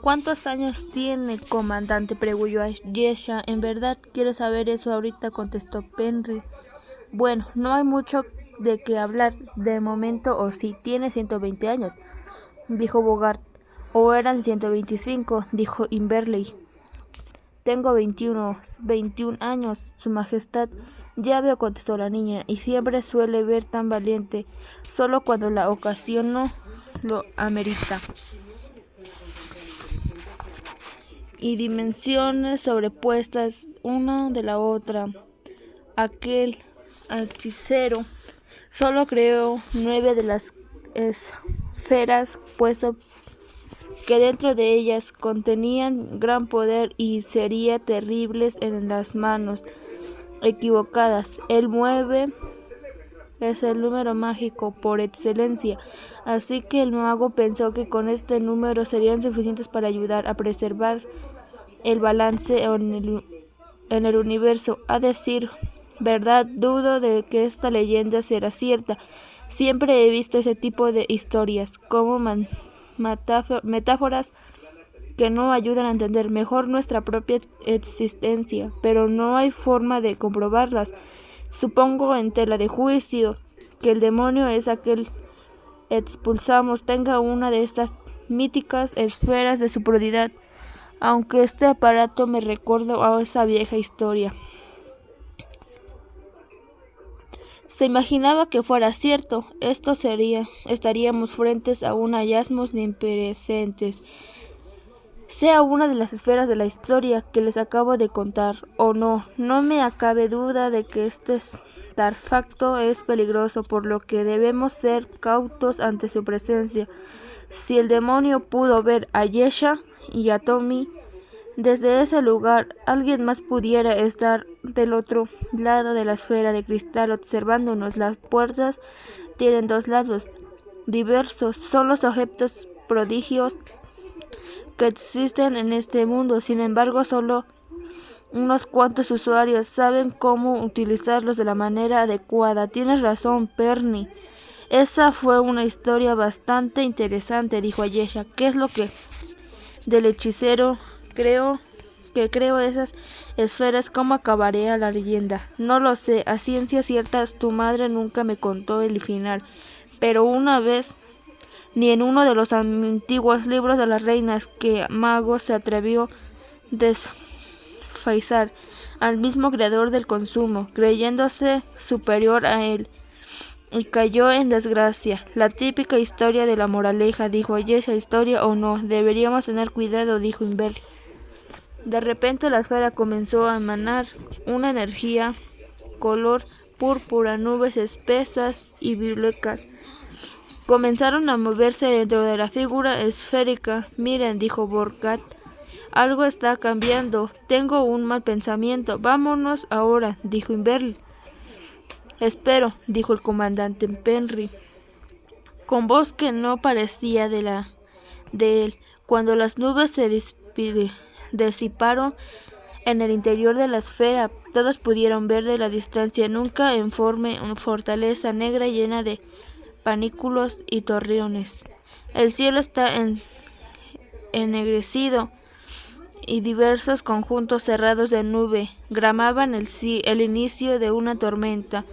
¿Cuántos años tiene, comandante?, preguntó Ayesha. ¿En verdad quieres saber eso ahorita?, contestó Penry. Bueno, no hay mucho de qué hablar de momento, o sí, tiene 120 años, dijo Bogart. O eran 125, dijo Inverley. Tengo 21 años, su majestad. Ya veo, contestó la niña, y siempre suele ver tan valiente, solo cuando la ocasión no lo amerita. Y dimensiones sobrepuestas una de la otra. Aquel hechicero solo creó 9 de las esferas, puesto que dentro de ellas contenían gran poder y serían terribles en las manos equivocadas. El 9 es el número mágico por excelencia, así que el mago pensó que con este número serían suficientes para ayudar a preservar el balance en el universo. A decir verdad, dudo de que esta leyenda será cierta. Siempre he visto ese tipo de historias como metáforas que no ayudan a entender mejor nuestra propia existencia, pero no hay forma de comprobarlas. Supongo, en tela de juicio, que el demonio es aquel expulsamos tenga una de estas míticas esferas de su prioridad, aunque este aparato me recuerda a esa vieja historia. Se imaginaba que fuera cierto. Estaríamos frentes a un hallazgo impresentes, sea una de las esferas de la historia que les acabo de contar, o no. No me cabe duda de que este artefacto es peligroso, por lo que debemos ser cautos ante su presencia. Si el demonio pudo ver a Ayesha y a Tommy desde ese lugar, alguien más pudiera estar del otro lado de la esfera de cristal observándonos. Las puertas tienen 2 lados diversos, son los objetos prodigios que existen en este mundo. Sin embargo, solo unos cuantos usuarios saben cómo utilizarlos de la manera adecuada. Tienes razón, Penry. Esa fue una historia bastante interesante, dijo Ayesha. ¿Qué es lo que del hechicero? Creo esas esferas. ¿Cómo acabaría la leyenda? No lo sé, a ciencia cierta tu madre nunca me contó el final, pero una vez, ni en uno de los antiguos libros de las reinas, que mago se atrevió a desfaisar al mismo creador del consumo, creyéndose superior a él, y cayó en desgracia. La típica historia de la moraleja, dijo Ayesha. ¿Historia o no? Deberíamos tener cuidado, dijo Inver. De repente la esfera comenzó a emanar una energía color púrpura. Nubes espesas y violetas comenzaron a moverse dentro de la figura esférica. Miren, dijo Bogart, algo está cambiando. Tengo un mal pensamiento. Vámonos ahora, dijo Inverl. Espero, dijo el comandante Penry, con voz que no parecía de él. Cuando las nubes se disiparon en el interior de la esfera, todos pudieron ver de la distancia nunca informe una fortaleza negra llena de panículos y torreones. El cielo está ennegrecido y diversos conjuntos cerrados de nube gramaban el inicio de una tormenta.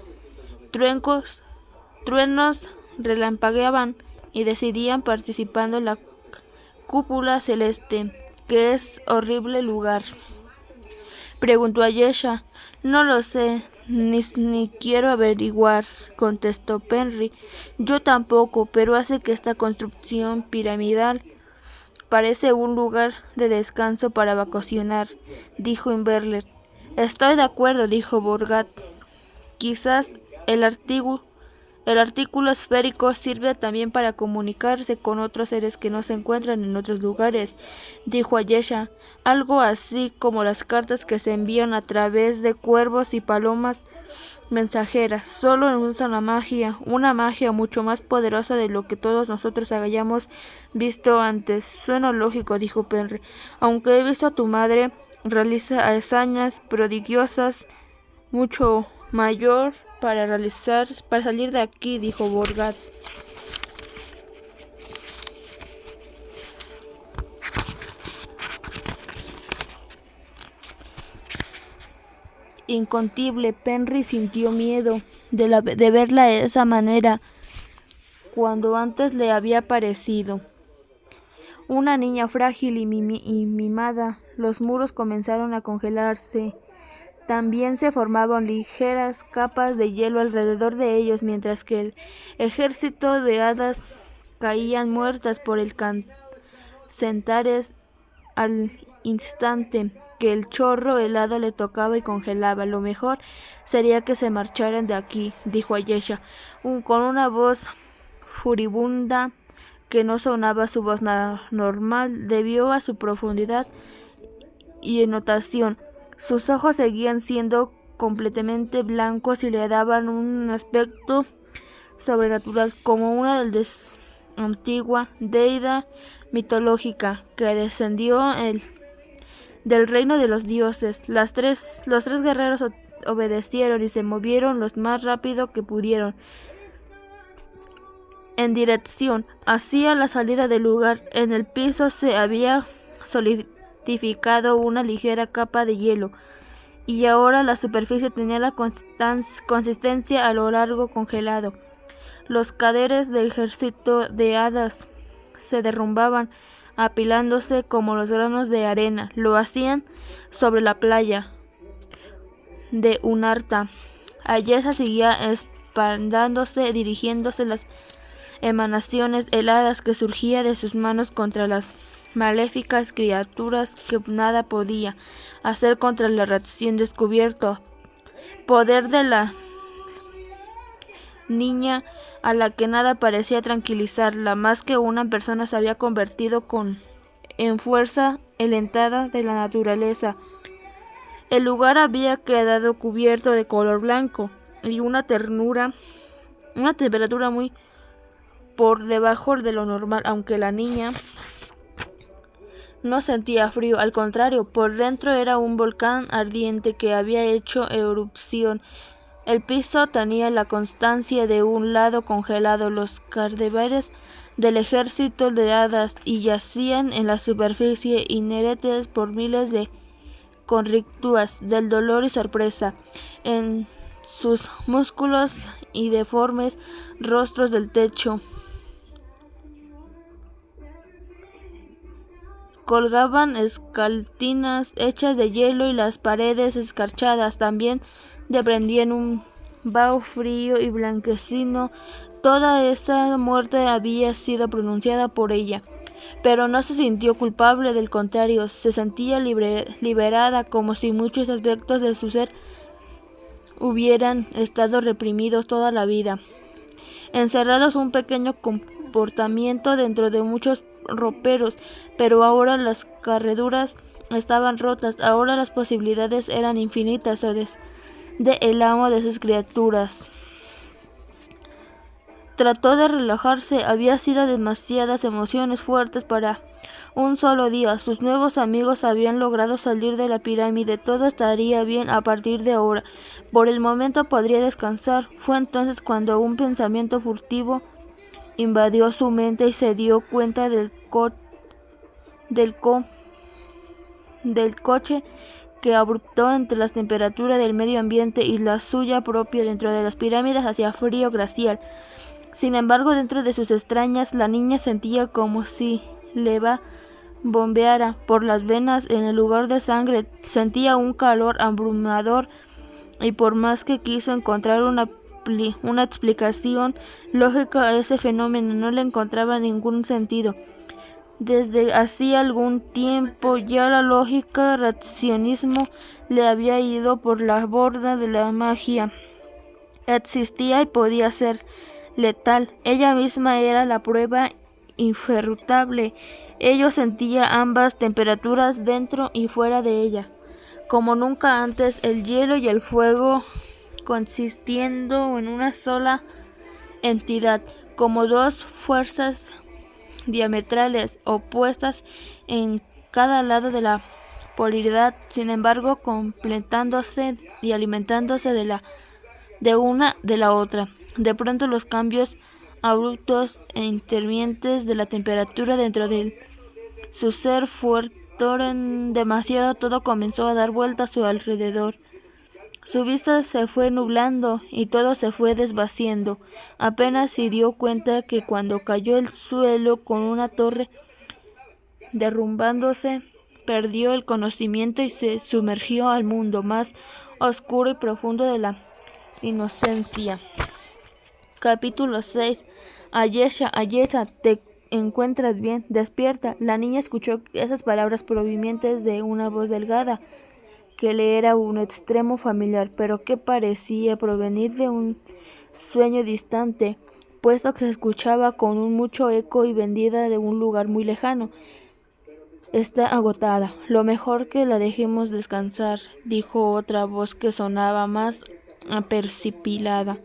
Truenos relampagueaban y decidían participando en la cúpula celeste. ¿Qué es horrible lugar?, preguntó Ayesha. No lo sé, ni quiero averiguar, contestó Penry. Yo tampoco, pero hace que esta construcción piramidal parece un lugar de descanso para vacacionar, dijo Inverler. Estoy de acuerdo, dijo Bogart. Quizás el artículo esférico sirve también para comunicarse con otros seres que no se encuentran en otros lugares, dijo Ayesha. Algo así como las cartas que se envían a través de cuervos y palomas mensajeras. Solo usan una magia mucho más poderosa de lo que todos nosotros hayamos visto antes. Suena lógico, dijo Penry. Aunque he visto a tu madre realiza hazañas prodigiosas mucho mayor para salir de aquí, dijo Bogart. incontible. Penry sintió miedo de verla de esa manera, cuando antes le había parecido una niña frágil y mimada. Los muros comenzaron a congelarse. También se formaban ligeras capas de hielo alrededor de ellos, mientras que el ejército de hadas caían muertas por el Centares al instante que el chorro helado le tocaba y congelaba. Lo mejor sería que se marcharan de aquí, dijo Ayesha, con una voz furibunda que no sonaba su voz normal debido a su profundidad y entonación. Sus ojos seguían siendo completamente blancos y le daban un aspecto sobrenatural, como una antigua deidad mitológica que descendió del reino de los dioses. Los tres guerreros obedecieron y se movieron lo más rápido que pudieron en dirección hacia la salida del lugar. En el piso se había solidificado una ligera capa de hielo, y ahora la superficie tenía la consistencia a lo largo congelado. Los cadáveres del ejército de hadas se derrumbaban, apilándose como los granos de arena. Lo hacían sobre la playa de Unarta. Ayesha seguía expandándose, dirigiéndose las emanaciones heladas que surgían de sus manos contra las maléficas criaturas que nada podía hacer contra la radiación descubierta. Poder de la niña, a la que nada parecía tranquilizarla más que una persona, se había convertido en fuerza alentada de la naturaleza. El lugar había quedado cubierto de color blanco y una temperatura muy por debajo de lo normal, aunque la niña no sentía frío. Al contrario, por dentro era un volcán ardiente que había hecho erupción. El piso tenía la constancia de un lado congelado. Los cadáveres del ejército de hadas y yacían en la superficie, inherentes por miles de conricturas del dolor y sorpresa en sus músculos y deformes rostros. Del techo colgaban escaltinas hechas de hielo y las paredes escarchadas también desprendían un vaho frío y blanquecino. Toda esa muerte había sido pronunciada por ella, pero no se sintió culpable, del contrario, se sentía liberada, como si muchos aspectos de su ser hubieran estado reprimidos toda la vida, encerrados un pequeño comportamiento dentro de muchos roperos. Pero ahora las cerraduras estaban rotas, ahora las posibilidades eran infinitas. El amo de sus criaturas trató de relajarse. Había sido demasiadas emociones fuertes para un solo día. Sus nuevos amigos habían logrado salir de la pirámide. Todo estaría bien a partir de ahora. Por el momento podría descansar. Fue entonces cuando un pensamiento furtivo invadió su mente y se dio cuenta del coche que abrupto entre la temperatura del medio ambiente y la suya propia dentro de las pirámides hacía frío glacial. Sin embargo, dentro de sus extrañas, la niña sentía como si le bombeara por las venas en el lugar de sangre. Sentía un calor abrumador y por más que quiso encontrar una explicación lógica a ese fenómeno, no le encontraba ningún sentido. Desde hacía algún tiempo ya la lógica racionalismo le había ido por la borda de la magia. Existía y podía ser letal. Ella misma era la prueba irrefutable. Ella sentía ambas temperaturas dentro y fuera de ella, como nunca antes, el hielo y el fuego consistiendo en una sola entidad, como dos fuerzas diametrales opuestas en cada lado de la polaridad, sin embargo completándose y alimentándose de una de la otra. De pronto los cambios abruptos e intermitentes de la temperatura dentro de su ser fueron demasiado. Todo comenzó a dar vuelta a su alrededor. Su vista se fue nublando y todo se fue desvaciando. Apenas se dio cuenta que cuando cayó el suelo con una torre derrumbándose, perdió el conocimiento y se sumergió al mundo más oscuro y profundo de la inocencia. Capítulo 6. Ayesha, Ayesha, ¿te encuentras bien? Despierta. La niña escuchó esas palabras provenientes de una voz delgada que le era un extremo familiar, pero que parecía provenir de un sueño distante, puesto que se escuchaba con un mucho eco y vendida de un lugar muy lejano. Está agotada. Lo mejor que la dejemos descansar, dijo otra voz que sonaba más apercipilada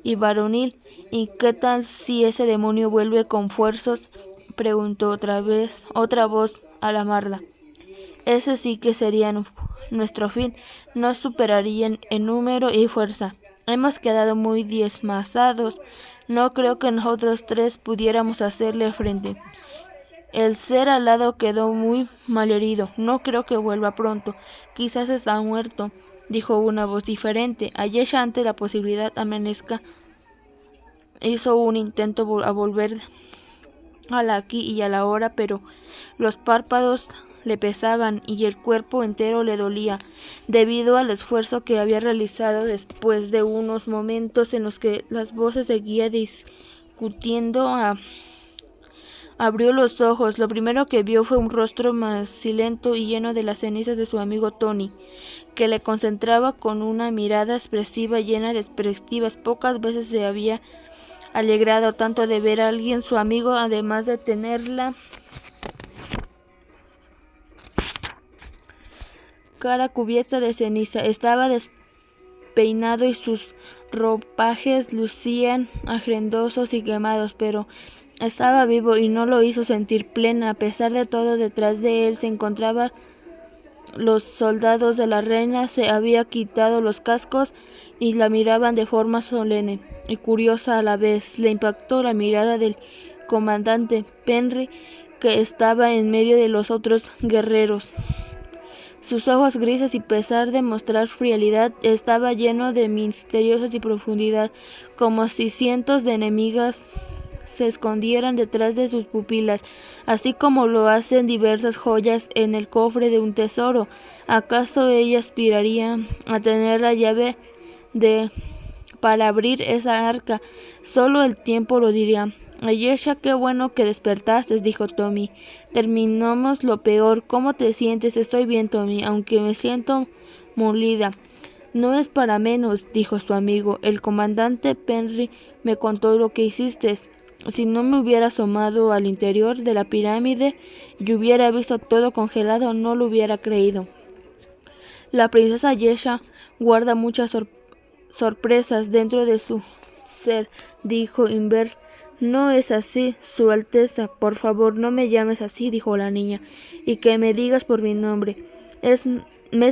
y varonil. ¿Y qué tal si ese demonio vuelve con fuerzas? Preguntó otra voz alamarda. Ese sí que sería nuestro fin. Nos superarían en número y fuerza. Hemos quedado muy diezmados. No creo que nosotros tres pudiéramos hacerle frente. El ser alado quedó muy malherido. No creo que vuelva pronto. Quizás está muerto, dijo una voz diferente. Ayesha, ante la posibilidad amanezca, hizo un intento a volver a la aquí y a la hora, pero los párpados le pesaban y el cuerpo entero le dolía, debido al esfuerzo que había realizado después de unos momentos en los que las voces seguían discutiendo. Abrió los ojos. Lo primero que vio fue un rostro macilento y lleno de las cenizas de su amigo Tony, que le concentraba con una mirada expresiva llena de perspectivas. Pocas veces se había alegrado tanto de ver a alguien, su amigo, además de tenerla cara cubierta de ceniza. Estaba despeinado y sus ropajes lucían agrendosos y quemados, pero estaba vivo y no lo hizo sentir plena. A pesar de todo, detrás de él se encontraban los soldados de la reina. Se había quitado los cascos y la miraban de forma solemne y curiosa a la vez. Le impactó la mirada del comandante Penry, que estaba en medio de los otros guerreros. Sus ojos grises, y a pesar de mostrar frialdad, estaba lleno de misterios y profundidad, como si cientos de enemigas se escondieran detrás de sus pupilas, así como lo hacen diversas joyas en el cofre de un tesoro. ¿Acaso ella aspiraría a tener la llave para abrir esa arca? Solo el tiempo lo diría. Ayesha, qué bueno que despertaste, dijo Tommy. Terminamos lo peor. ¿Cómo te sientes? Estoy bien, Tommy, aunque me siento molida. No es para menos, dijo su amigo. El comandante Penry me contó lo que hiciste. Si no me hubiera asomado al interior de la pirámide y hubiera visto todo congelado, no lo hubiera creído. La princesa Ayesha guarda muchas sorpresas dentro de su ser, dijo Inver. No es así, Su Alteza. Por favor, no me llames así, dijo la niña, y que me digas por mi nombre. Es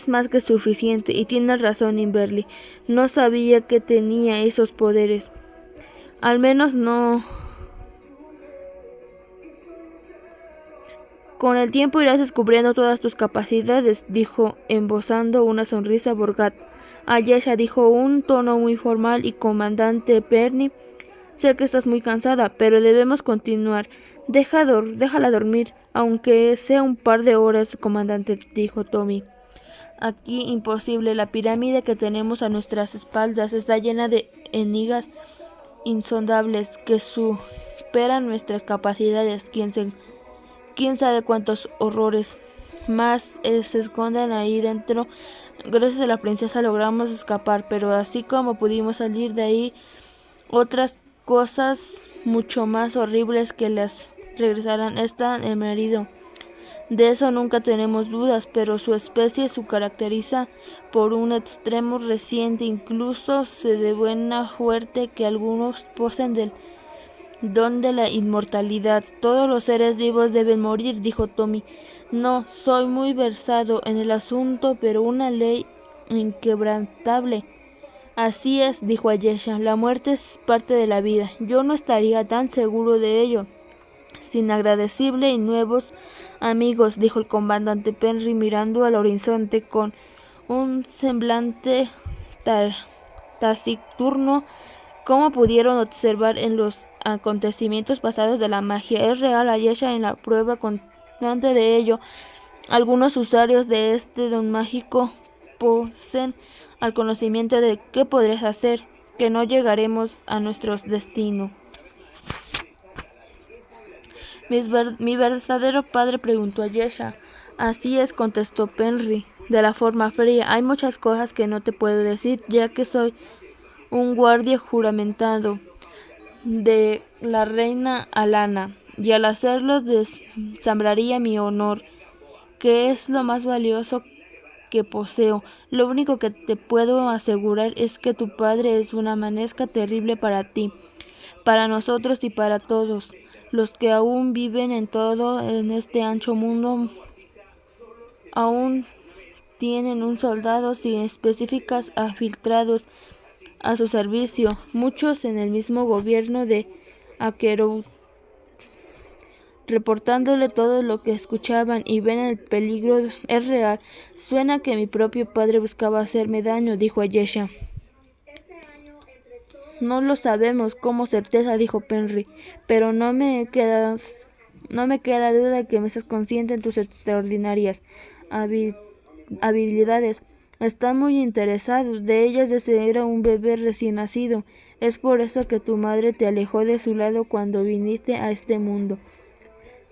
más que suficiente, y tienes razón, Inverly. No sabía que tenía esos poderes. Al menos no. Con el tiempo irás descubriendo todas tus capacidades, dijo, embozando una sonrisa Borgat. Ayesha, dijo un tono muy formal, y comandante Penry, sé que estás muy cansada, pero debemos continuar. Déjala dormir, aunque sea un par de horas, comandante, dijo Tommy. Aquí imposible. La pirámide que tenemos a nuestras espaldas está llena de enigmas insondables que superan nuestras capacidades. Quién sabe cuántos horrores más se esconden ahí dentro. Gracias a la princesa logramos escapar, pero así como pudimos salir de ahí, otras cosas mucho más horribles que las regresarán están herido. De eso nunca tenemos dudas, pero su especie se caracteriza por un extremo reciente, incluso se de buena suerte que algunos poseen del don de la inmortalidad. Todos los seres vivos deben morir, dijo Tommy. No soy muy versado en el asunto, pero una ley inquebrantable. Así es, dijo Ayesha, la muerte es parte de la vida. Yo no estaría tan seguro de ello sin agradecible y nuevos amigos, dijo el comandante Penry mirando al horizonte con un semblante taciturno. ¿Cómo pudieron observar en los acontecimientos pasados de la magia? Es real, Ayesha, en la prueba constante de ello. Algunos usuarios de este don mágico poseen al conocimiento de qué podrías hacer, que no llegaremos a nuestro destino. Mi verdadero padre, preguntó Ayesha. Así es, contestó Penry, de la forma fría. Hay muchas cosas que no te puedo decir, ya que soy un guardia juramentado de la reina Alana, y al hacerlo desambraría mi honor, que es lo más valioso que poseo. Lo único que te puedo asegurar es que tu padre es una amenaza terrible para ti, para nosotros y para todos los que aún viven en este ancho mundo. Aún tienen un soldados y específicas afiltrados a su servicio, muchos en el mismo gobierno de Akeroth, reportándole todo lo que escuchaban y ven. El peligro es real. Suena que mi propio padre buscaba hacerme daño, dijo Ayesha. No lo sabemos con certeza, dijo Penry, pero no me queda duda de que me estás consciente en tus extraordinarias habilidades. Están muy interesados de ellas desde era un bebé recién nacido. Es por eso que tu madre te alejó de su lado cuando viniste a este mundo.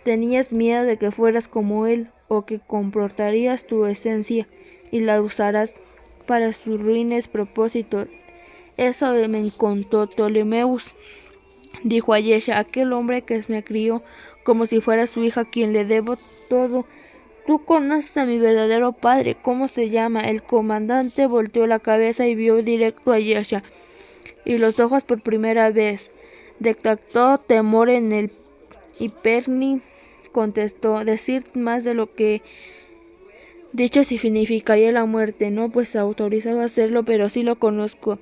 Tenías miedo de que fueras como él, o que comportarías tu esencia y la usarás para sus ruines propósitos. Eso me contó Ptolomeus, dijo Ayesha, aquel hombre que me crió como si fuera su hija, a quien le debo todo. Tú conoces a mi verdadero padre. ¿Cómo se llama? El comandante volteó la cabeza y vio directo a Ayesha y los ojos por primera vez. Detectó temor en él y Penry contestó: decir más de lo que dicho significaría la muerte. No, pues autorizado a hacerlo, pero sí lo conozco.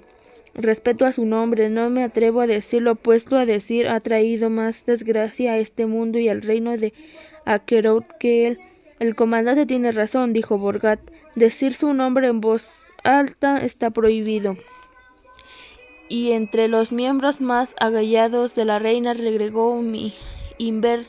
Respeto a su nombre, no me atrevo a decir lo opuesto. A decir, ha traído más desgracia a este mundo y al reino de Akeroth que él. El comandante tiene razón, dijo Morgott. Decir su nombre en voz alta está prohibido. Y entre los miembros más agallados de la reina regregó mi Inver.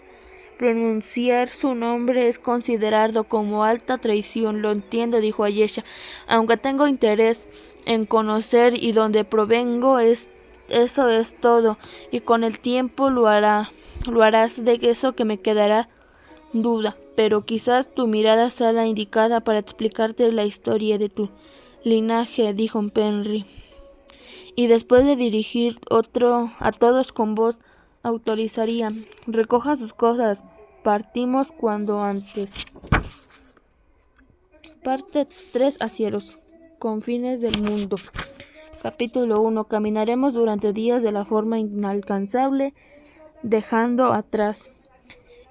Pronunciar su nombre es considerado como alta traición. Lo entiendo, dijo Ayesha, aunque tengo interés en conocer y dónde provengo. Eso es todo, y con el tiempo lo harás. De eso que me quedará duda, pero quizás tu mirada sea la indicada para explicarte la historia de tu linaje, dijo Penry. Y después de dirigir a todos con voz autorizaría: recoja sus cosas, partimos cuando antes. Parte 3. Hacia los confines del mundo. Capítulo 1. Caminaremos durante días de la forma inalcanzable, dejando atrás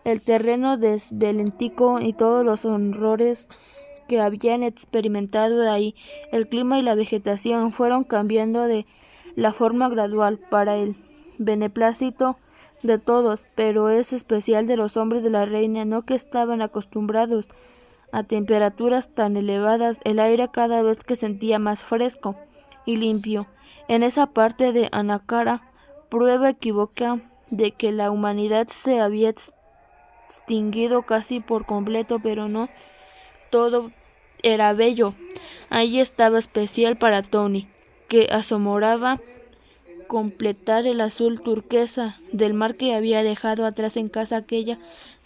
el terreno desbelentico y todos los horrores que habían experimentado ahí. El clima y la vegetación fueron cambiando de la forma gradual para el beneplácito de todos, pero es especial de los hombres de la reina, no que estaban acostumbrados a temperaturas tan elevadas. El aire cada vez que sentía más fresco y limpio. En esa parte de Anacara, prueba equívoca de que la humanidad se había extinguido casi por completo, pero no todo era bello. Allí estaba especial para Tony, que asombraba completar el azul turquesa del mar que había dejado atrás en casa, aquella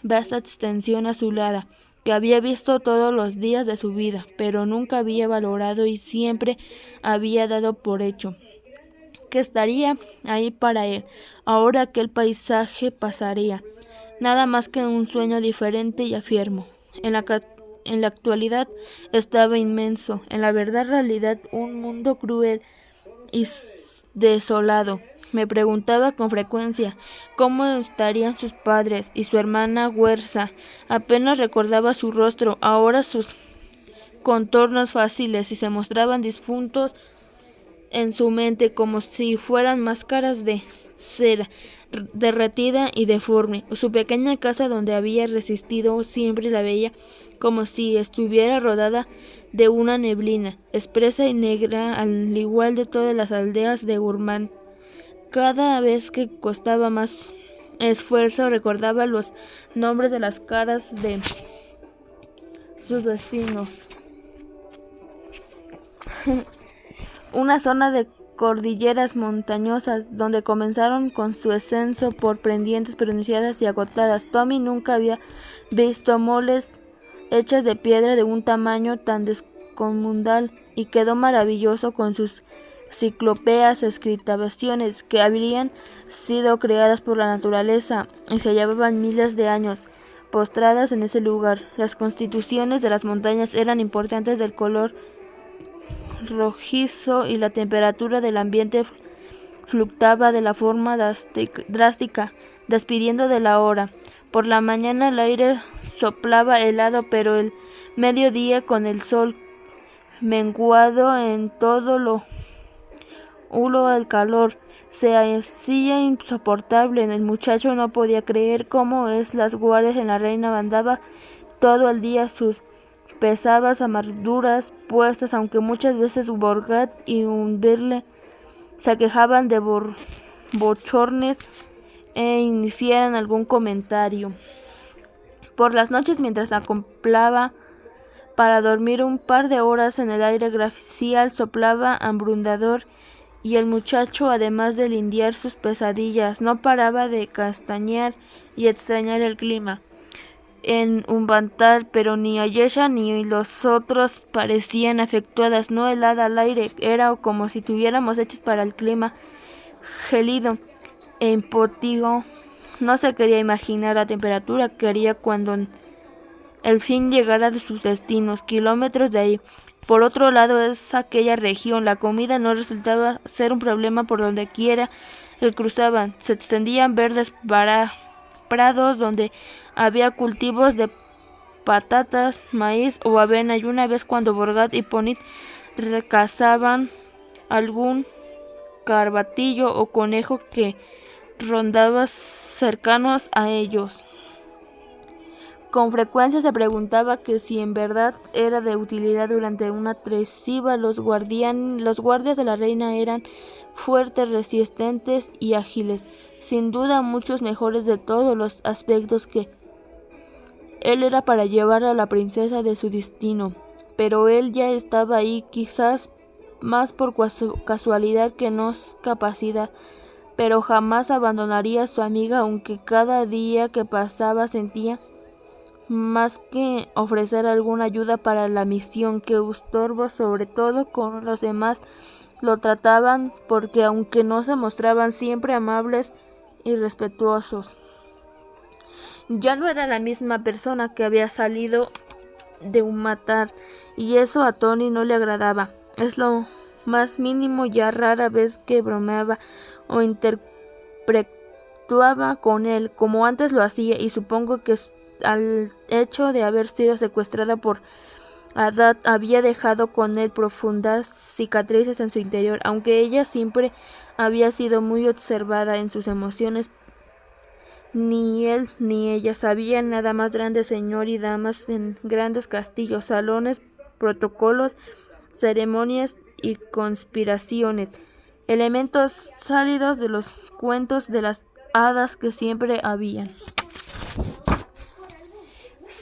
vasta extensión azulada que había visto todos los días de su vida, pero nunca había valorado y siempre había dado por hecho que estaría ahí para él. Ahora aquel paisaje pasaría, nada más que un sueño diferente y afirmo. En la actualidad estaba inmenso, en la verdad realidad, un mundo cruel y desolado. Me preguntaba con frecuencia cómo estarían sus padres y su hermana Huerza. Apenas recordaba su rostro, ahora sus contornos fáciles, y se mostraban difuntos en su mente como si fueran máscaras de cera derretida y deforme. Su pequeña casa donde había resistido siempre la veía como si estuviera rodada de una neblina espesa y negra, al igual de todas las aldeas de Gurmán. Cada vez que costaba más esfuerzo recordaba los nombres de las caras de sus vecinos. Una zona de cordilleras montañosas donde comenzaron con su ascenso por pendientes pronunciadas y agotadas. Tommy nunca había visto moles hechas de piedra de un tamaño tan descomunal y quedó maravilloso con sus ciclópeas excavaciones que habrían sido creadas por la naturaleza y se llevaban miles de años postradas en ese lugar. Las constituciones de las montañas eran importantes, del color rojizo y la temperatura del ambiente fluctuaba de la forma drástica, dependiendo de la hora. Por la mañana el aire soplaba helado, pero el mediodía, con el sol menguado en todo lo hulo, el calor se hacía insoportable. El muchacho no podía creer cómo las guardias en la reina andaban todo el día sus pesadas armaduras puestas, aunque muchas veces Borgat y Umberle se quejaban de bochornes e iniciaran algún comentario. Por las noches, mientras acoplaba para dormir un par de horas en el aire glacial, soplaba abrumador y el muchacho, además de lidiar sus pesadillas, no paraba de castañear y extrañar el clima en Umbantar, pero ni Ayesha ni los otros parecían afectadas. No helada al aire, era como si estuviéramos hechos para el clima gélido e impótigo. No se quería imaginar la temperatura que haría cuando el fin llegara de sus destinos, kilómetros de ahí. Por otro lado, es aquella región. La comida no resultaba ser un problema por donde quiera que cruzaban. Se extendían verdes prados donde había cultivos de patatas, maíz o avena, y una vez cuando Borgat y Ponit recazaban algún carbatillo o conejo que rondaba cercanos a ellos. Con frecuencia se preguntaba que si en verdad era de utilidad durante una tregua. Los guardias de la reina eran fuertes, resistentes y ágiles, sin duda muchos mejores de todos los aspectos que él era para llevar a la princesa de su destino. Pero él ya estaba ahí, quizás más por casualidad que no capacidad, pero jamás abandonaría a su amiga, aunque cada día que pasaba sentía más que ofrecer alguna ayuda para la misión que estorbo, sobre todo con los demás lo trataban, porque aunque no se mostraban siempre amables y respetuosos, ya no era la misma persona que había salido de un matar, y eso a Tony no le agradaba. Es lo más mínimo, ya rara vez que bromeaba o interactuaba con él como antes lo hacía, y supongo que al hecho de haber sido secuestrada por Adad había dejado con él profundas cicatrices en su interior. Aunque ella siempre había sido muy observada en sus emociones, ni él ni ella sabían nada más. Grandes señor y damas en grandes castillos, salones, protocolos, ceremonias y conspiraciones, elementos salidos de los cuentos de las hadas que siempre habían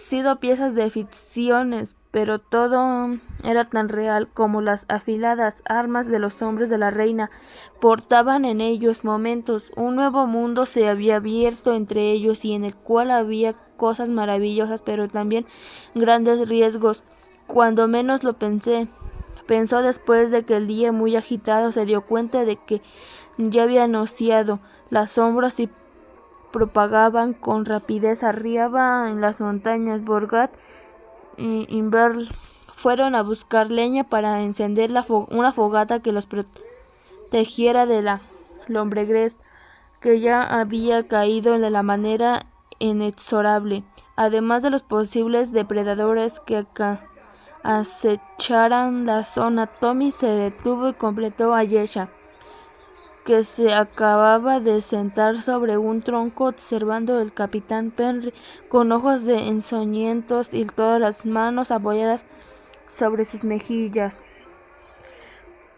sido piezas de ficciones, pero todo era tan real como las afiladas armas de los hombres de la reina portaban en ellos momentos. Un nuevo mundo se había abierto entre ellos y en el cual había cosas maravillosas, pero también grandes riesgos. Cuando menos lo pensó después de que el día muy agitado se dio cuenta de que ya había anunciado las sombras y propagaban con rapidez arriba en las montañas. Borgat y Inverl fueron a buscar leña para encender una fogata que los protegiera de la lombriz que ya había caído de la manera inexorable, además de los posibles depredadores que acecharan la zona. Tommy se detuvo y completó a Ayesha, que se acababa de sentar sobre un tronco observando al capitán Penry con ojos de ensoñentos y todas las manos apoyadas sobre sus mejillas.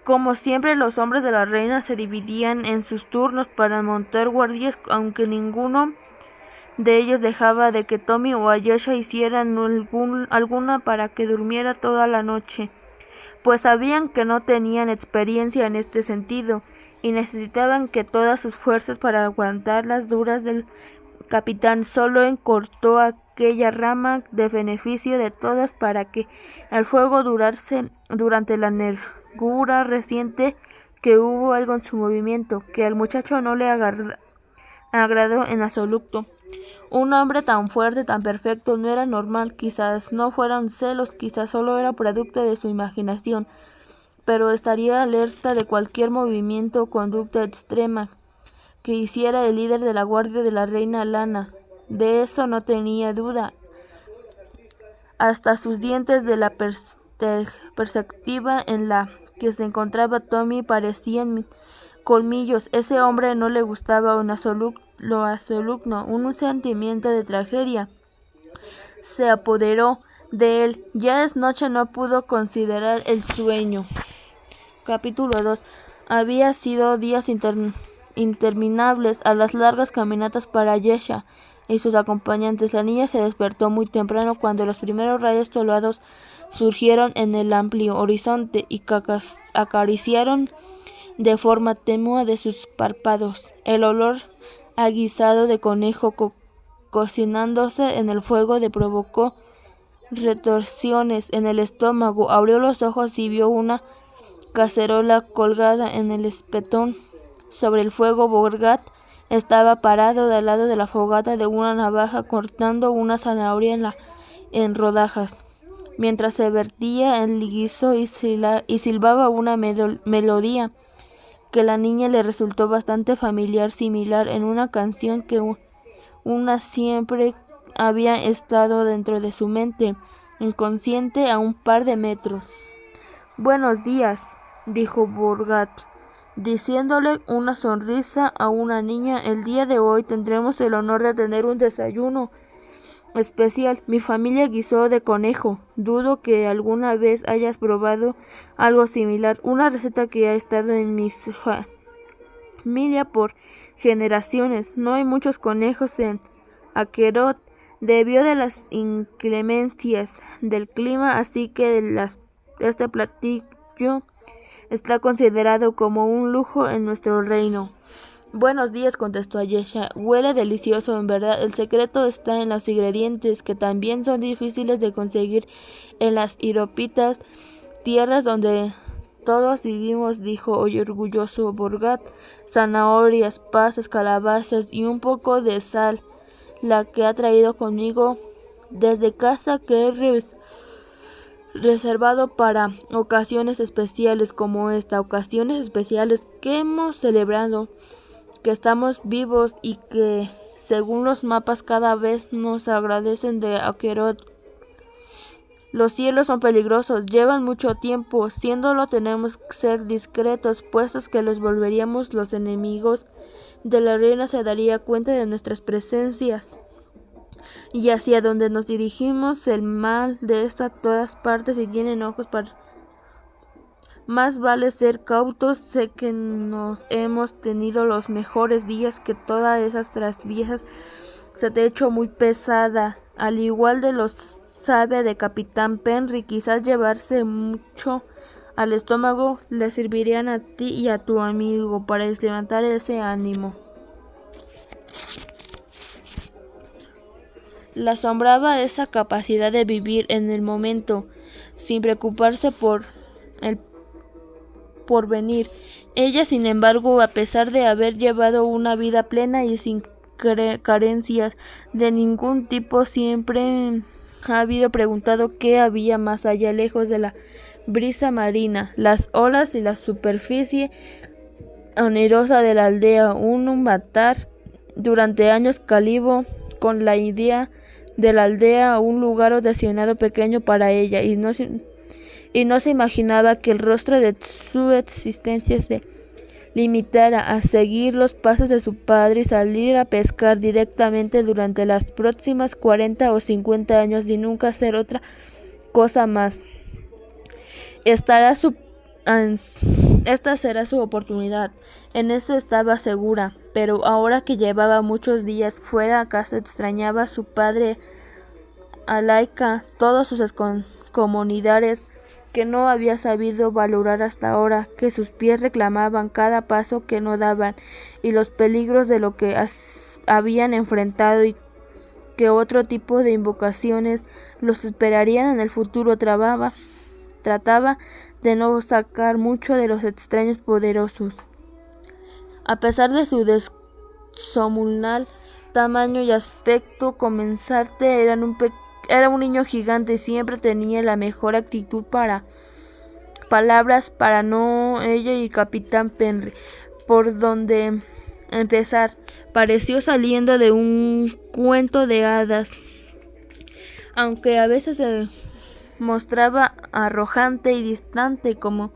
Como siempre, los hombres de la reina se dividían en sus turnos para montar guardias, aunque ninguno de ellos dejaba de que Tommy o Ayesha hicieran alguna para que durmiera toda la noche, pues sabían que no tenían experiencia en este sentido y necesitaban que todas sus fuerzas para aguantar las duras del capitán. Solo encortó aquella rama de beneficio de todas para que el fuego durase durante la negrura reciente que hubo algo en su movimiento que al muchacho no le agradó en absoluto. Un hombre tan fuerte, tan perfecto, no era normal. Quizás no fueran celos, quizás solo era producto de su imaginación, pero estaría alerta de cualquier movimiento o conducta extrema que hiciera el líder de la guardia de la reina Lana. De eso no tenía duda. Hasta sus dientes de la perspectiva en la que se encontraba Tommy parecían colmillos. Ese hombre no le gustaba lo absoluto. Un sentimiento de tragedia se apoderó de él. Ya es noche, no pudo considerar el sueño. Capítulo 2. Había sido días interminables a las largas caminatas para Ayesha y sus acompañantes. La niña se despertó muy temprano cuando los primeros rayos tolados surgieron en el amplio horizonte y acariciaron de forma tenue de sus párpados. El olor a guisado de conejo cocinándose en el fuego le provocó retorsiones en el estómago. Abrió los ojos y vio una cacerola colgada en el espetón. Sobre el fuego, Borgat estaba parado al lado de la fogata de una navaja cortando una zanahoria en rodajas, mientras se vertía el guiso y silbaba una melodía que a la niña le resultó bastante familiar, similar en una canción que una siempre había estado dentro de su mente, inconsciente a un par de metros. «Buenos días», dijo Borgat, diciéndole una sonrisa a una niña. «El día de hoy tendremos el honor de tener un desayuno especial. Mi familia guisó de conejo. Dudo que alguna vez hayas probado algo similar. Una receta que ha estado en mi familia por generaciones. No hay muchos conejos en Akerot debido de las inclemencias del clima, así que este platillo está considerado como un lujo en nuestro reino». «Buenos días», contestó Ayesha. «Huele delicioso, en verdad. El secreto está en los ingredientes, que también son difíciles de conseguir en las Iropitas, tierras donde todos vivimos», dijo orgulloso Borgat. «Zanahorias, pasas, calabazas y un poco de sal, la que he traído conmigo desde casa, que he reservado para ocasiones especiales como esta. Ocasiones especiales que hemos celebrado que estamos vivos y que, según los mapas, cada vez nos agradecen de Akerot. Los cielos son peligrosos, llevan mucho tiempo. Siéndolo, tenemos que ser discretos, puestos que los volveríamos los enemigos de la reina se daría cuenta de nuestras presencias. Y hacia donde nos dirigimos, el mal de todas partes y tienen ojos para... Más vale ser cautos. Sé que nos hemos tenido los mejores días, que todas esas trasviejas se te ha hecho muy pesada, al igual de los sabe de Capitán Penry. Quizás llevarse mucho al estómago le servirían a ti y a tu amigo para levantar ese ánimo». La asombraba esa capacidad de vivir en el momento, sin preocuparse por el porvenir. Ella, sin embargo, a pesar de haber llevado una vida plena y sin carencias de ningún tipo, siempre ha habido preguntado qué había más allá, lejos de la brisa marina, las olas y la superficie onerosa de la aldea. Un matar durante años calivo con la idea de la aldea, un lugar designado pequeño para ella, y no y no se imaginaba que el rostro de su existencia se limitara a seguir los pasos de su padre y salir a pescar directamente durante las próximas 40 o 50 años y nunca hacer otra cosa más. Esta será su oportunidad, en eso estaba segura, pero ahora que llevaba muchos días fuera a casa extrañaba a su padre, a Laika, todos sus comunidades que no había sabido valorar hasta ahora, que sus pies reclamaban cada paso que no daban, y los peligros de lo que habían enfrentado y que otro tipo de invocaciones los esperarían en el futuro. Trataba de no sacar mucho de los extraños poderosos. A pesar de su descomunal tamaño y aspecto, comenzarte era un niño gigante y siempre tenía la mejor actitud para palabras para no ella y Capitán Penry. Por donde empezar, pareció saliendo de un cuento de hadas, aunque a veces se mostraba arrogante y distante, como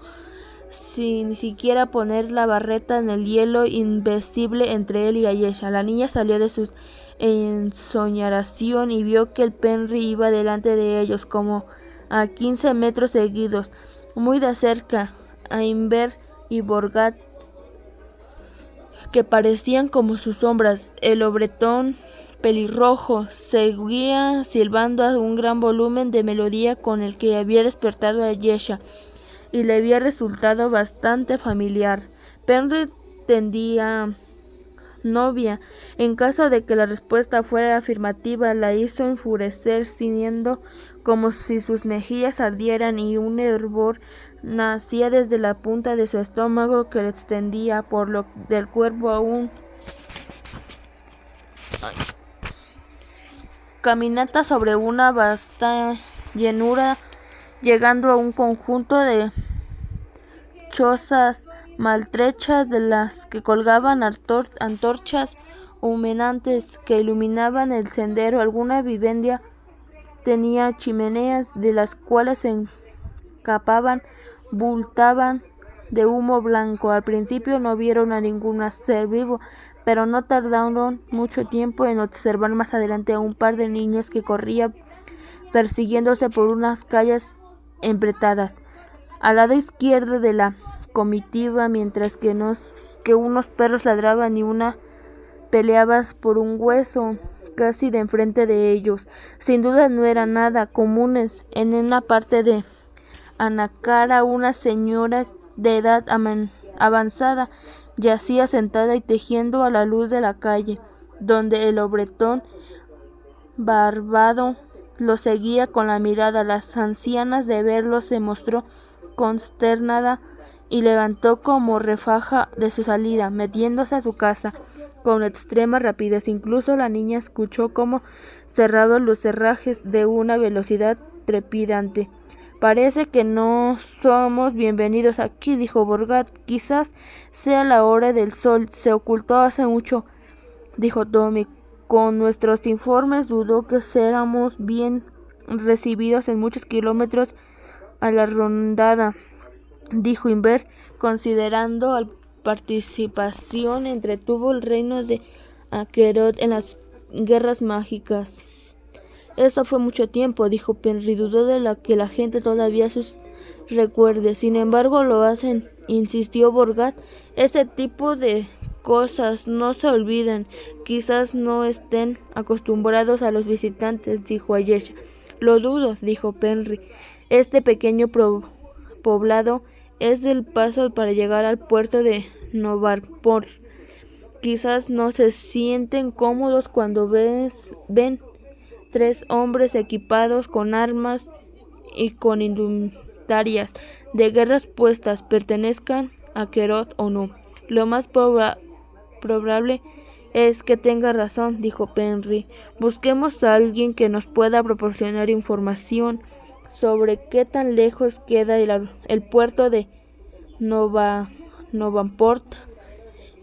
sin siquiera poner la barreta en el hielo invisible entre él y Ayesha. La niña salió de su ensoñación y vio que el Penry iba delante de ellos, como a 15 metros seguidos, muy de cerca, a Inver y Borgat, que parecían como sus sombras. El obretón pelirrojo seguía silbando a un gran volumen de melodía con el que había despertado a Ayesha y le había resultado bastante familiar. Penry tendía novia. En caso de que la respuesta fuera afirmativa, la hizo enfurecer, sintiendo como si sus mejillas ardieran y un hervor nacía desde la punta de su estómago que le extendía por lo del cuerpo aún. Caminata sobre una vasta llanura, llegando a un conjunto de chozas maltrechas de las que colgaban antorchas humeantes que iluminaban el sendero. Alguna vivienda tenía chimeneas de las cuales se escapaban bultaban de humo blanco. Al principio no vieron a ningún ser vivo, pero no tardaron mucho tiempo en observar más adelante a un par de niños que corrían persiguiéndose por unas calles empretadas al lado izquierdo de la comitiva, mientras que unos perros ladraban y una peleaba por un hueso casi de enfrente de ellos. Sin duda no eran nada comunes. En una parte de Anacara, una señora de edad avanzada yacía sentada y tejiendo a la luz de la calle, donde el obretón barbado lo seguía con la mirada. La anciana, de verlo, se mostró consternada y levantó como refaja de su salida, metiéndose a su casa con extrema rapidez. Incluso la niña escuchó cómo cerraban los cerrajes de una velocidad trepidante. Parece que no somos bienvenidos aquí, dijo Borgat. Quizás sea la hora del sol. Se ocultó hace mucho, dijo Tommy. Con nuestros informes dudó que seamos bien recibidos en muchos kilómetros a la rondada, dijo Inver, considerando la participación entretuvo el reino de Akerot en las guerras mágicas. Eso fue mucho tiempo, dijo Penry. Dudó de que la gente todavía sus recuerde. Sin embargo, lo hacen, insistió Borgat. Ese tipo de cosas no se olvidan. Quizás no estén acostumbrados a los visitantes, dijo Ayesha. Lo dudo, dijo Penry. Este pequeño poblado es del paso para llegar al puerto de Novarport. Quizás no se sienten cómodos cuando ven 3 hombres equipados con armas y con indumentarias de guerras puestas, pertenezcan a Kerot o no. Lo más probable es que tenga razón, dijo Penry. Busquemos a alguien que nos pueda proporcionar información sobre qué tan lejos queda el puerto de Novarport,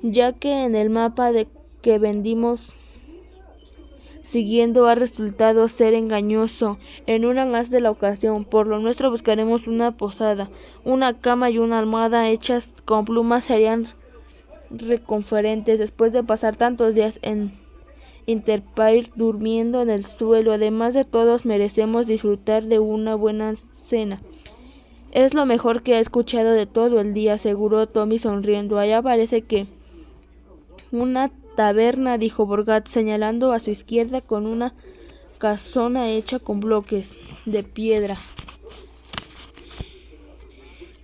ya que en el mapa que vendimos siguiendo ha resultado ser engañoso. En una más de la ocasión, por lo nuestro buscaremos una posada. Una cama y una almohada hechas con plumas serían reconfortantes después de pasar tantos días en Interpair durmiendo en el suelo. Además de todos merecemos disfrutar de una buena cena. Es lo mejor que he escuchado de todo el día, aseguró Tommy sonriendo. Allá parece que una taberna, dijo Borgat, señalando a su izquierda con una casona hecha con bloques de piedra,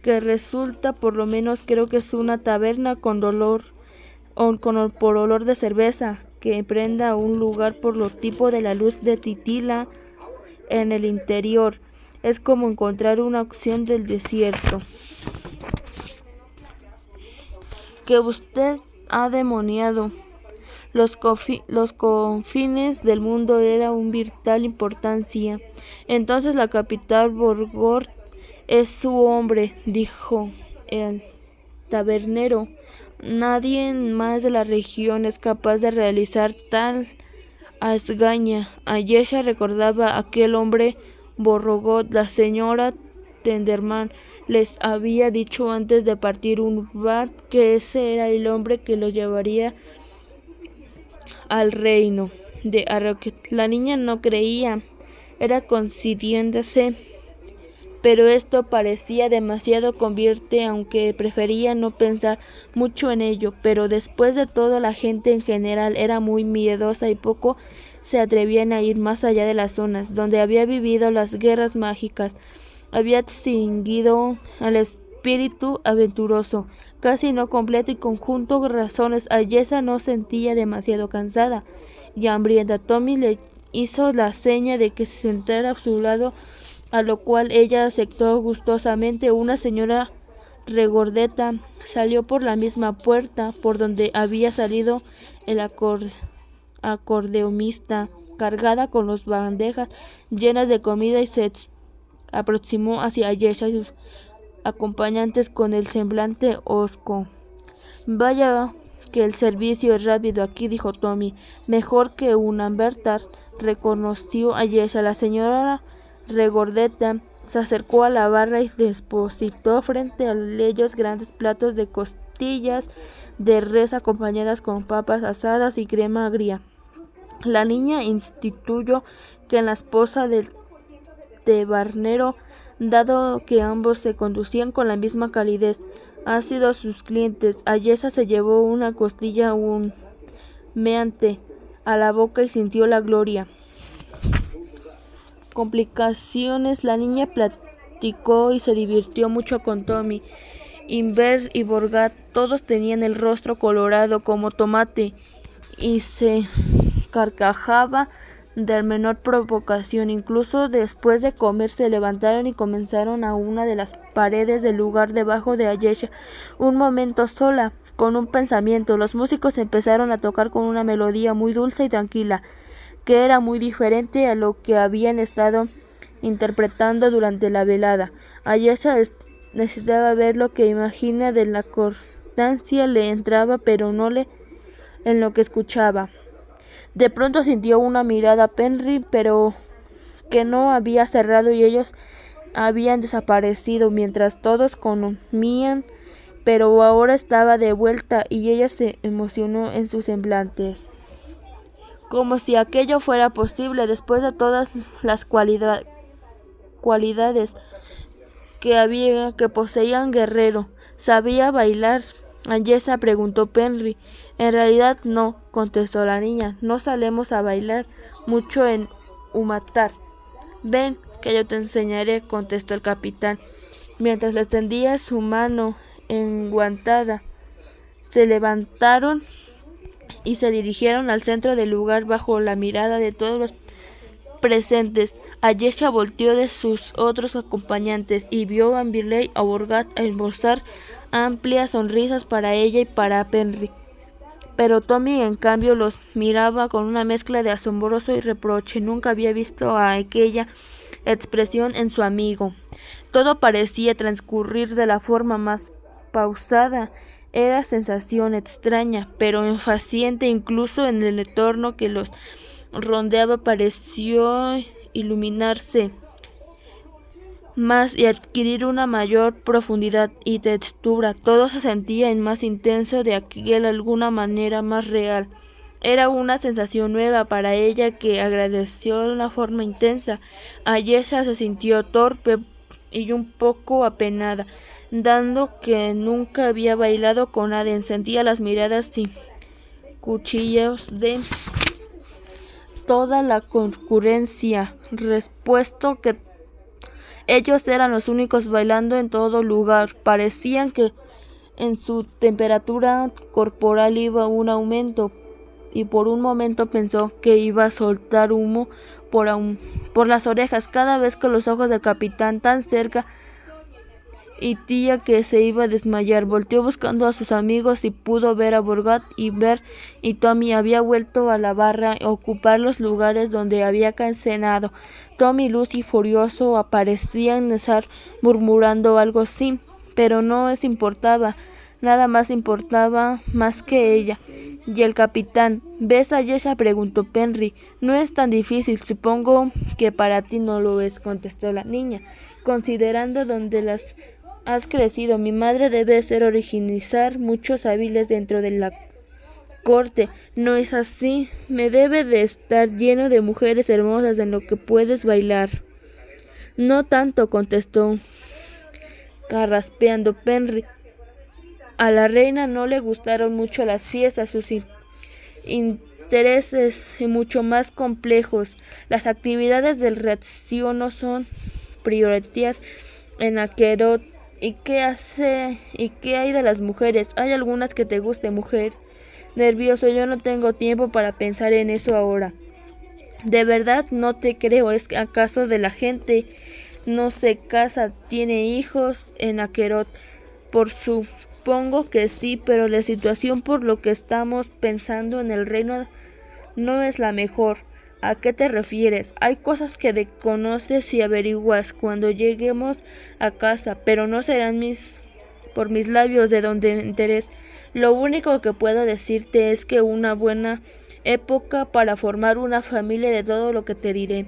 que resulta, por lo menos creo que es una taberna con por olor de cerveza, que prenda un lugar por lo tipo de la luz de titila en el interior. Es como encontrar una opción del desierto que usted ha demoniado. Los confines del mundo era un vital importancia. Entonces la capital Borgort es su hombre, dijo el tabernero. Nadie más de la región es capaz de realizar tal hazaña. Ayesha recordaba a aquel hombre Borrogot. La señora Tenderman les había dicho antes de partir un bar que ese era el hombre que los llevaría al reino de Arroquet. La niña no creía, era consciéndose, pero esto parecía demasiado convierte, aunque prefería no pensar mucho en ello. Pero después de todo, la gente en general era muy miedosa y poco se atrevían a ir más allá de las zonas donde había vivido las guerras mágicas. Había extinguido al espíritu aventuroso, casi no completo, y conjunto de razones. Ayesha no sentía demasiado cansada y hambrienta. Tommy le hizo la seña de que se sentara a su lado, a lo cual ella aceptó gustosamente. Una señora regordeta salió por la misma puerta por donde había salido el acordeonista, cargada con las bandejas llenas de comida, y se aproximó hacia Ayesha y sus acompañantes con el semblante hosco. Vaya que el servicio es rápido aquí, dijo Tommy. Mejor que un Ambertar, reconoció Ayesha. La señora regordeta se acercó a la barra y depositó frente a ellos grandes platos de costillas de res acompañadas con papas asadas y crema agria. La niña instituyó que la esposa del tabernero, dado que ambos se conducían con la misma calidez, han sido sus clientes. Ayesha se llevó una costilla humeante a la boca y sintió la gloria. Complicaciones. La niña platicó y se divirtió mucho con Tommy, Inver y Borgat. Todos tenían el rostro colorado como tomate y se carcajaba de menor provocación. Incluso después de comer se levantaron y comenzaron a una de las paredes del lugar debajo de Ayesha. Un momento sola, con un pensamiento. Los músicos empezaron a tocar con una melodía muy dulce y tranquila, que era muy diferente a lo que habían estado interpretando durante la velada. Ayesha necesitaba ver lo que imagina de la constancia le entraba, pero no en lo que escuchaba. De pronto sintió una mirada a Penry, pero que no había cerrado, y ellos habían desaparecido mientras todos comían, pero ahora estaba de vuelta y ella se emocionó en sus semblantes, como si aquello fuera posible después de todas las cualidades que poseía un guerrero. ¿Sabía bailar? Ayesha, preguntó Penry. En realidad no, contestó la niña. No solemos a bailar mucho en Umatar. Ven, que yo te enseñaré, contestó el capitán, mientras le extendía su mano enguantada. Se levantaron y se dirigieron al centro del lugar bajo la mirada de todos los presentes. Ayesha volteó de sus otros acompañantes y vio a Birley y a Borgat esbozar amplias sonrisas para ella y para Penry. Pero Tommy, en cambio, los miraba con una mezcla de asombroso y reproche. Nunca había visto aquella expresión en su amigo. Todo parecía transcurrir de la forma más pausada. Era sensación extraña, pero impaciente, incluso en el entorno que los rondeaba pareció iluminarse más y adquirir una mayor profundidad y textura. Todo se sentía en más intenso de aquel alguna manera más real. Era una sensación nueva para ella que agradeció de una forma intensa. Ayesha se sintió torpe y un poco apenada, dando que nunca había bailado con nadie. Sentía las miradas y cuchillos de toda la concurrencia, respuesto que ellos eran los únicos bailando en todo lugar. Parecían que en su temperatura corporal iba un aumento, y por un momento pensó que iba a soltar humo por las orejas cada vez que los ojos del capitán tan cerca y tía que se iba a desmayar. Volteó buscando a sus amigos y pudo ver a Borgat y Bert y Tommy había vuelto a la barra a ocupar los lugares donde había cenado. Tommy y Lucy, furioso, aparecían estar murmurando algo así, pero no les importaba. Nada más importaba más que ella. Y el capitán. ¿Ves a Ayesha?, preguntó Penry. No es tan difícil, supongo que para ti no lo es, contestó la niña. Considerando dónde las has crecido, mi madre debe ser originizar muchos hábiles dentro de la corte. ¿No es así? Me debe de estar lleno de mujeres hermosas en lo que puedes bailar. No tanto, contestó carraspeando Penry. A la reina no le gustaron mucho las fiestas, sus intereses mucho más complejos. Las actividades del reaccio no son prioritarias en Aquerot. ¿Y qué hay de las mujeres? ¿Hay algunas que te guste, mujer? Nervioso, yo no tengo tiempo para pensar en eso ahora. De verdad no te creo. ¿Es acaso de la gente no se casa, tiene hijos en Aquerot? Supongo que sí, pero la situación por lo que estamos pensando en el reino no es la mejor. ¿A qué te refieres? Hay cosas que conoces y averiguas cuando lleguemos a casa, pero no serán por mis labios de donde me enteres. Lo único que puedo decirte es que una buena época para formar una familia de todo lo que te diré.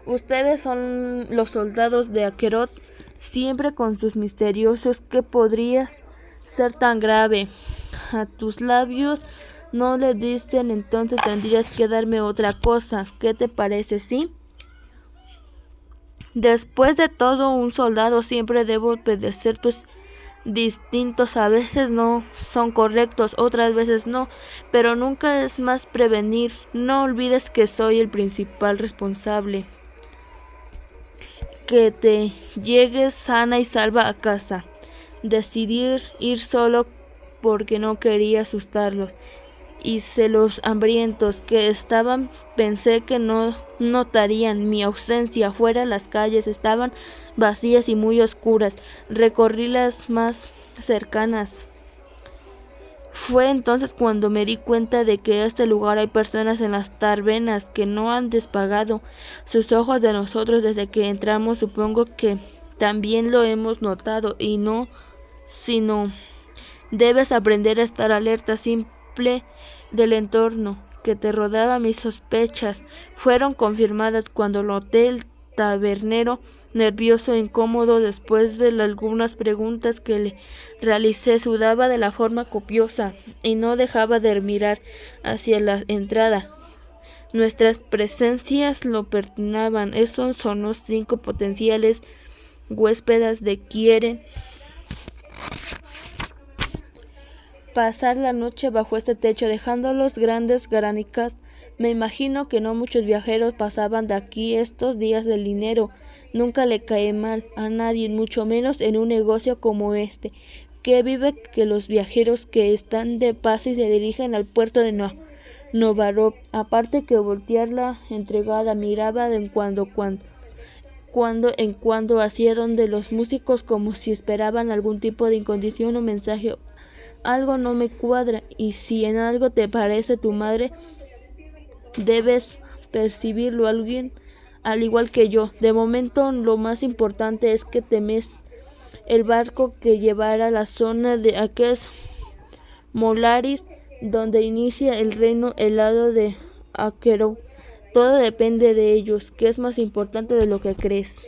Ustedes son los soldados de Aquerot, siempre con sus misteriosos. ¿Qué podrías ser tan grave? A tus labios no le dicen, entonces tendrías que darme otra cosa. ¿Qué te parece, sí? Después de todo, un soldado siempre debe obedecer tus distintos. A veces no son correctos, otras veces no, pero nunca es más prevenir. No olvides que soy el principal responsable. Que te llegues sana y salva a casa. Decidí ir solo porque no quería asustarlos. Hice los hambrientos que estaban, pensé que no notarían mi ausencia. Fuera las calles estaban vacías y muy oscuras. Recorrí las más cercanas. Fue entonces cuando me di cuenta de que en este lugar hay personas en las tabernas que no han despegado sus ojos de nosotros desde que entramos. Supongo que también lo hemos notado, y no, sino debes aprender a estar alerta, simple del entorno que te rodeaba. Mis sospechas fueron confirmadas cuando noté el tabernero nervioso e incómodo. Después de algunas preguntas que le realicé, sudaba de la forma copiosa y no dejaba de mirar hacia la entrada. Nuestras presencias lo perturbaban. Esos son los 5 potenciales huéspedes de quieren pasar la noche bajo este techo, dejando los grandes granicas. Me imagino que no muchos viajeros pasaban de aquí estos días. Del dinero nunca le cae mal a nadie, mucho menos en un negocio como este, que vive que los viajeros que están de paso y se dirigen al puerto de Novarov. Aparte que voltear la entregada, miraba de cuando en cuando hacia donde los músicos, como si esperaban algún tipo de incondición o mensaje. Algo no me cuadra, y si en algo te parece tu madre, debes percibirlo, alguien al igual que yo. De momento, lo más importante es que temes el barco que llevará a la zona de Aques Molaris, donde inicia el reino helado de Aquerot. Todo depende de ellos, que es más importante de lo que crees.